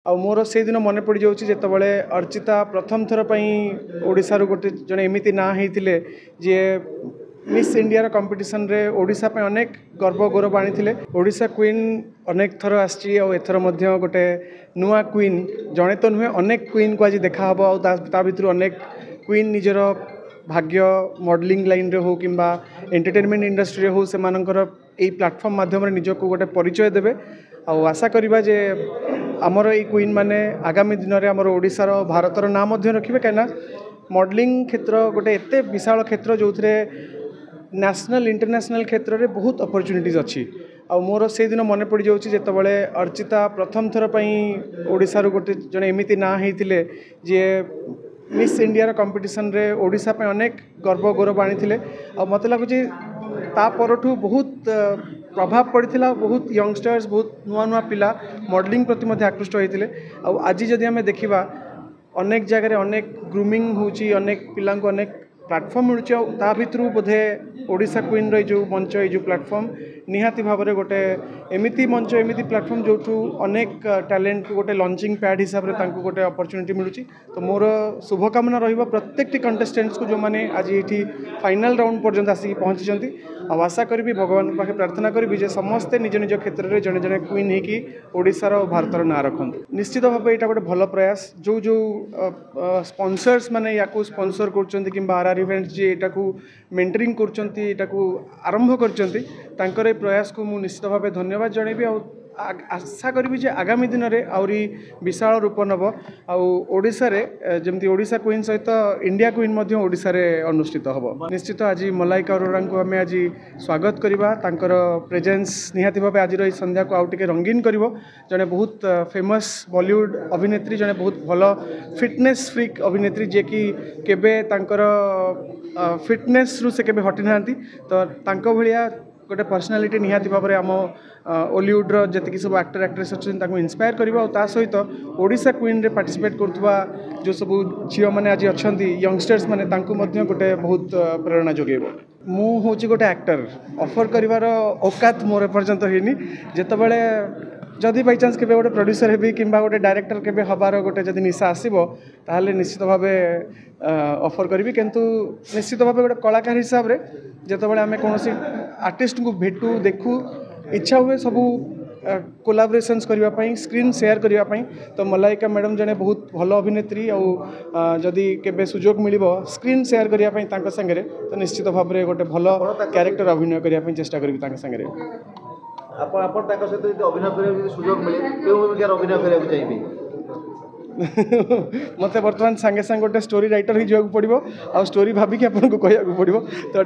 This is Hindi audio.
आ मोर से दिन मन पड़ जाऊँ जितेबाला अर्चिता प्रथम थर पर ओडिशारू गोटे जड़े एमती ना होते जी मिस इंडिया कंपटीशन रे ओडिशा पे अनेक गर्व गौरव आनी ओडिशा क्वीन अनेक थर आथर गोटे नुआ क्वीन जड़े तो नुहे अनेक क्वीन को आज देखा भितर अनेक क्वीन निजर भाग्य मॉडलिंग लाइन रे हो कि एंटरटेनमेंट इंडस्ट्री हो से यही प्लेटफॉर्म माध्यम निजक गोटे परिचय देवे आशा करवा जे आमर ये क्वीन माने आगामी दिन में आमर ओडिशार भारतर नाम रखिए कहीं मॉडलिंग क्षेत्र गोटे एत विशाल क्षेत्र जो नेशनल इंटरनेशनल क्षेत्र में बहुत अपॉर्चुनिटीज अच्छी आ मोर से दिन मन पड़ जाऊँ जितेबाला अर्चिता प्रथम थर पर ओडिशारू गोटे जड़े एमती ना होते जी मिस इंडिया कंपटीशन रे ओडिशा पे अनेक गर्व गौरव आनी मत लगुच तापरठू बहुत प्रभाव पड़ता बहुत यंगस्टर्स बहुत नुआ नुआ पिला मॉडलिंग प्रति आकृष्ट होते आज जदि आम देखा अनेक जगह अनेक ग्रूमिंग होची अनेक पिला अनेक प्लेटफॉर्म मिलूँ भितर बोधे ओडिशा क्वीन रो मंच ये प्लेटफॉर्म निहाती भाव में गोटे एमती मंच एमती प्लेटफॉर्म जो अनेक टैलेंट को गोटे लॉन्चिंग पैड हिसाब से गोटे अपॉर्चुनिटी मिलूँ तो मोर शुभकामना रही प्रत्येक कंटेस्टेंट्स को जो मैंने आज ये फाइनल राउंड पर्यंत आसिक पहुँची आशा करी भगवान पाखे प्रार्थना करी समस्ते निज निज क्षेत्र में जड़े जड़े क्वीन होशार और भारतर ना रखते निश्चित भाव यहाँ गोटे भल प्रयास जो जो स्पॉन्सर्स माने या स्पॉन्सर कर इवेंट्स जी यहाँ मेंटरिंग कर आरंभ कर प्रयास को मुझे निश्चित भाव धन्यवाद जनइबी आशा करी आगामी दिन में आहरी विशाल रूप नब आशार जमी ओडिशा क्वीन सहित इंडिया क्वीन ओडिशा अनुष्ठित हम निश्चित आज मलाइका अरोरा को आम आज स्वागत करवा प्रेजेंस निहाती भाव आज संध्या को आउटे रंगीन कर जड़े बहुत फेमस बॉलीवुड अभिनेत्री जड़े बहुत भल फिटनेस फ्रिक अभिनेत्री जे कि केबे फिटनेस रु से केबे हटि ना तो भाया गोटे पर्सनालीटी निहाती भाव में आम ओलीवुड्र जी सब एक्टर एक्ट्रेस अच्छे इन्स्पायर करवा सहित ओडिशा क्वीन रे पार्टिसिपेट करुवा जो सब झील मैंने आज अच्छा यंगस्टर्स मैंने गोटे बहुत प्रेरणा जोगेब मु हूँ गोटे एक्टर ऑफर कर औकात मोर पर्यंत होनी जितेबाला जदि बाई चान्स के गोटे प्रोड्यूसर हेबी कि गोटे डायरेक्टर के हबार गोटे जब निशा आसो ताहले निश्चित भाव ऑफर करी किंतु निश्चित भाव गोटे कलाकार हिसाब से जितेबाला आम कौन आर्टिस्ट को भेटू देखू इच्छा हुए सबू कोलाबोरेशंस करने स्क्रीन शेयर करने तो मलाइका मैडम जड़े बहुत भल अभिनेत्री जदि केबे सुजोग मिल स्क्रीन शेयर करने सागरे तो निश्चित भाव में गोटे भल क्यारेक्टर अभिनय करने चेष्टा करी सागरे मत बर्तमान सांगे सांगे गोटे स्टोरी राइटर ही जावाक पड़ो आ स्टोरी भाविकी आपको कहूँ पड़ो तो